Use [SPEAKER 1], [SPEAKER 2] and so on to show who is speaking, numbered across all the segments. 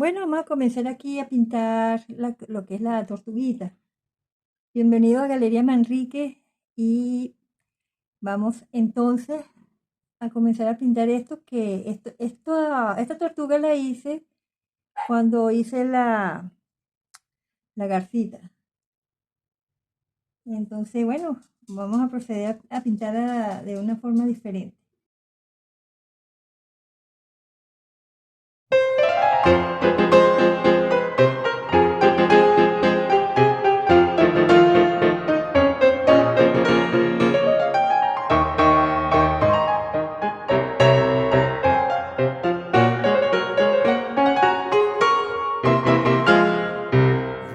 [SPEAKER 1] Bueno, vamos a comenzar aquí a pintar lo que es la tortuguita. Bienvenido a Galería Manrique y vamos entonces a comenzar a pintar esta tortuga la hice cuando hice la garcita. Entonces, bueno, vamos a proceder a pintarla de una forma diferente.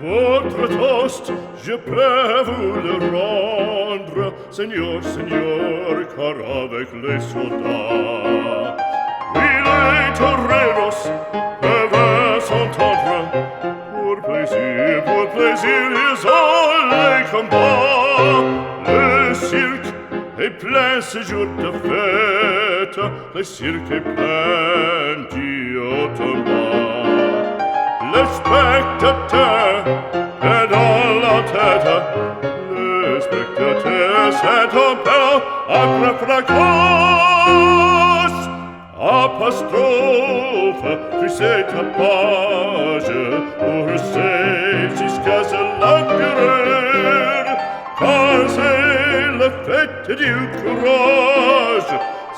[SPEAKER 2] Votre toast, je peux vous le rendre, Seigneur, Seigneur, car avec les soldats, oui, les toreros peuvent s'entendre. Pour plaisir, ils ont les combats. Le cirque est plein ce jour de fête, le cirque est plein du haut en bas. Le spectateur est dans la tête, le spectateur s'est en père après fracas. Apostrophe, tu sais ta page, pour c'est jusqu'à ce l'empereur, car c'est la fête du courage,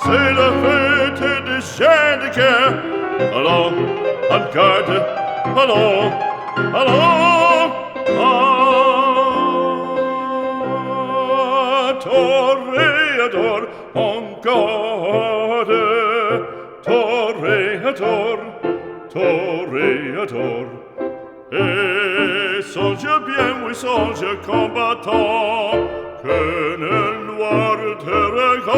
[SPEAKER 2] c'est la fête des gens de guerre. Allons, en garde, allons, allons, toréador, en garde, toréador, toréador. Et songe bien, oui, songe combattant, que le noir te regarde,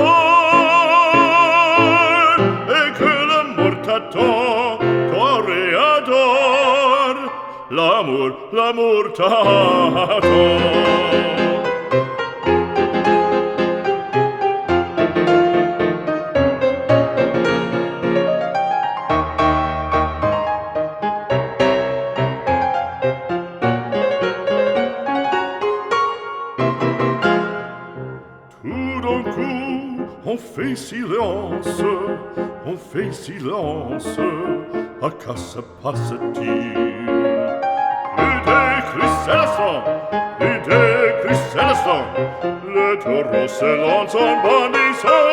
[SPEAKER 2] et que l'amour t'attend, toréador, l'amour t'attend. Tout d'un coup, on fait silence, à quoi se passe-t-il? Plus de cris célestins, plus de cris célestins, le taureau se lance en bandissant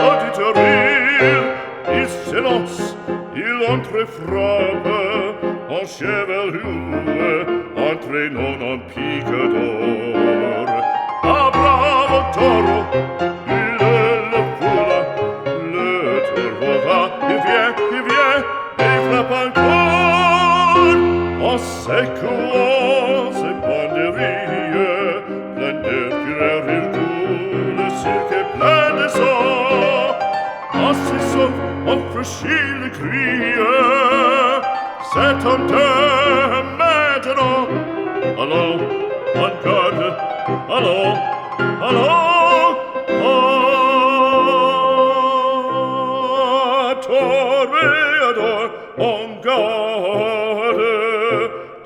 [SPEAKER 2] auditorie. Il s'élance, il entre et frappe, en chevelure, entraînant un pic d'or. Ah, bravo taureau, il le foule, le taureau va, il vient, et frappe encore, en secouant ses banderilles, plein de fureur il coule, le cirque est plein de sang, en se sauve, on franchit le cri, c'est un temps maintenant, allons, en garde, allons, allons, toréador, en garde,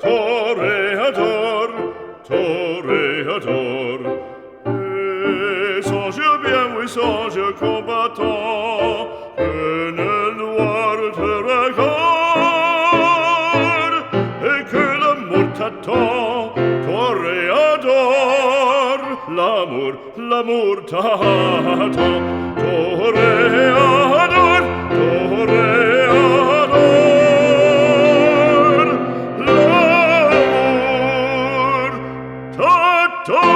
[SPEAKER 2] toréador, toréador. Et songe bien, oui, songe combattant, que le noir te regarde, et que l'amour t'attend, toréador, l'amour t'attend, toréador, toréador, l'amour t'attend.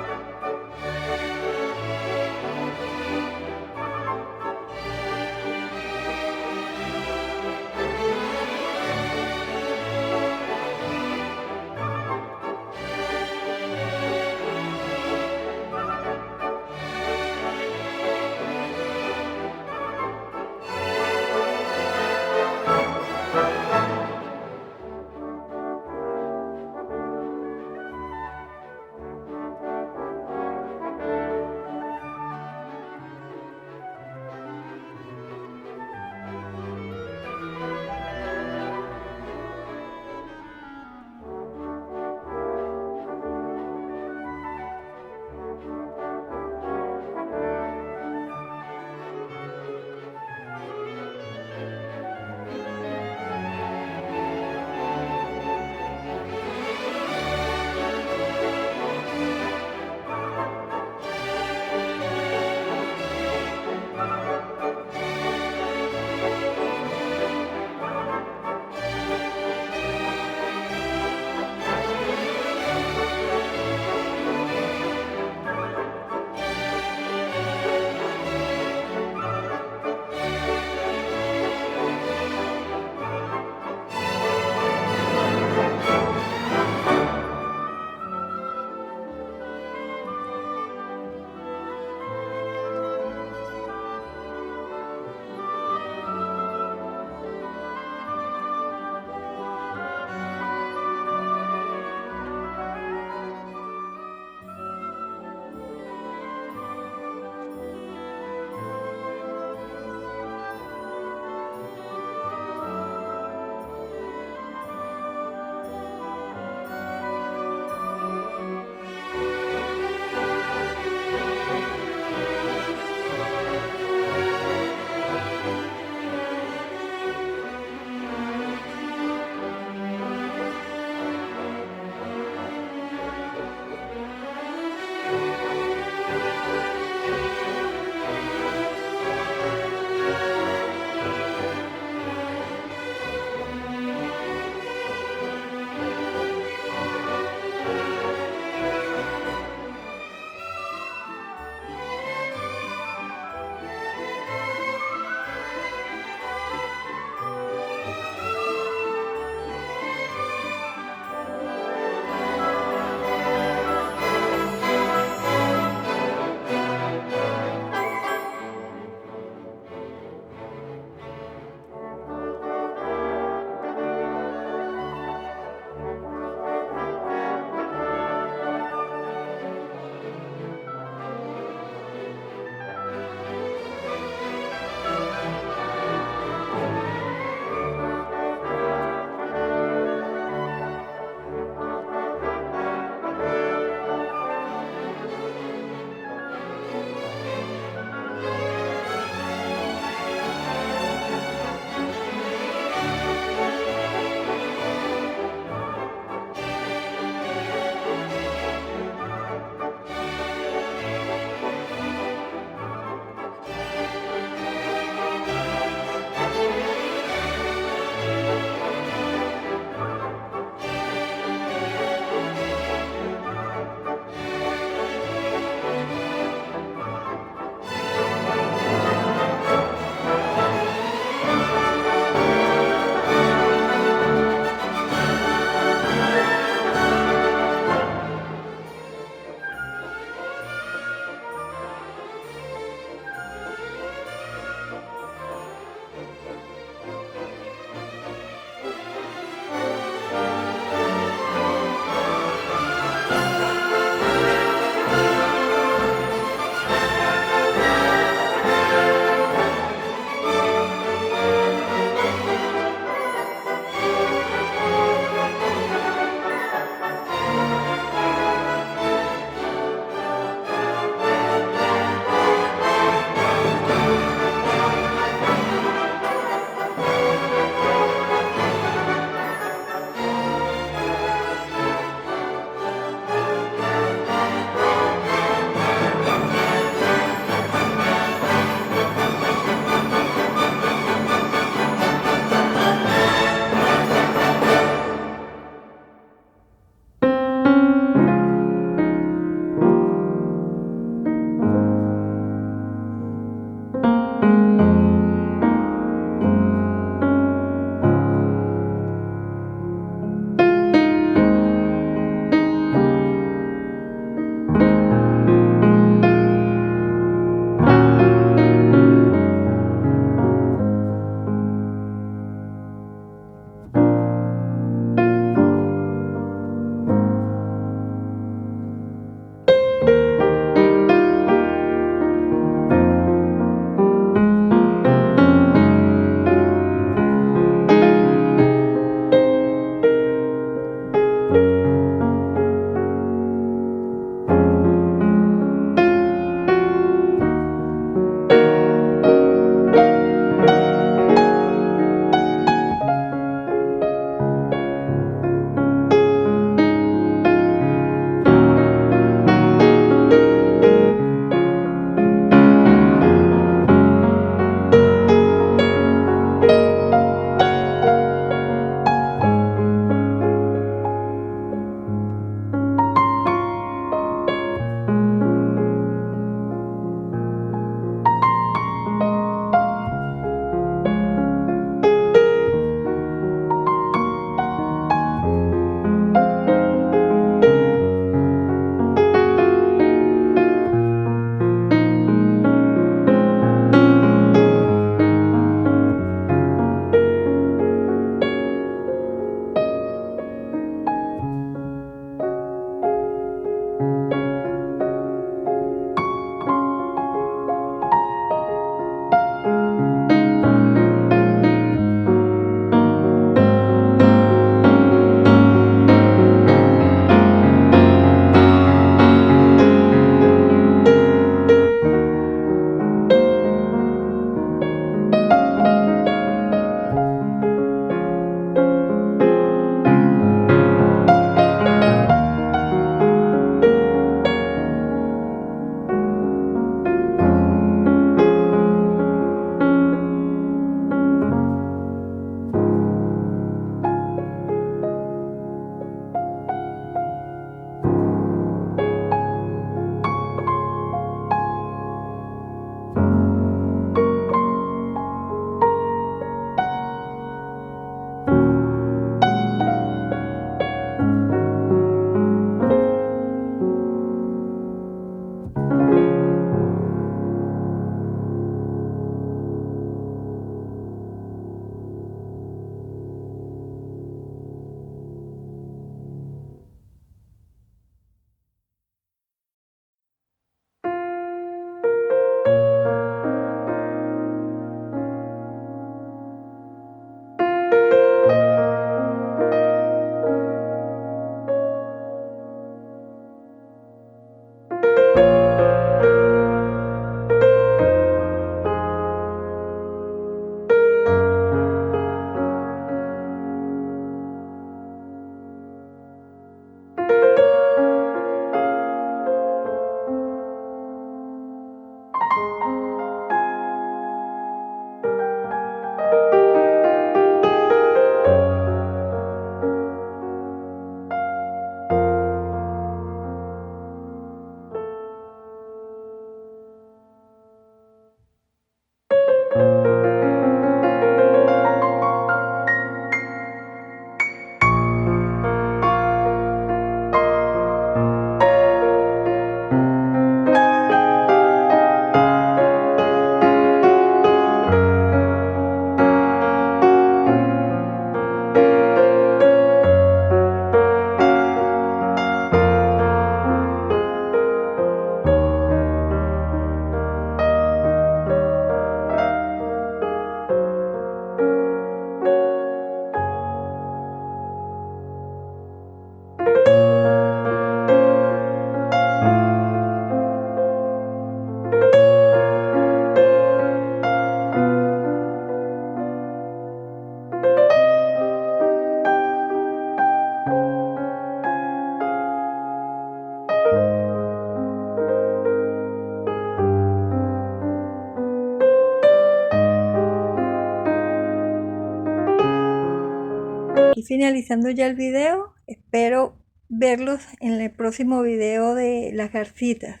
[SPEAKER 1] Y finalizando ya el video, espero verlos en el próximo video de las garcitas.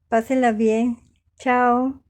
[SPEAKER 1] Pásenla bien. Chao.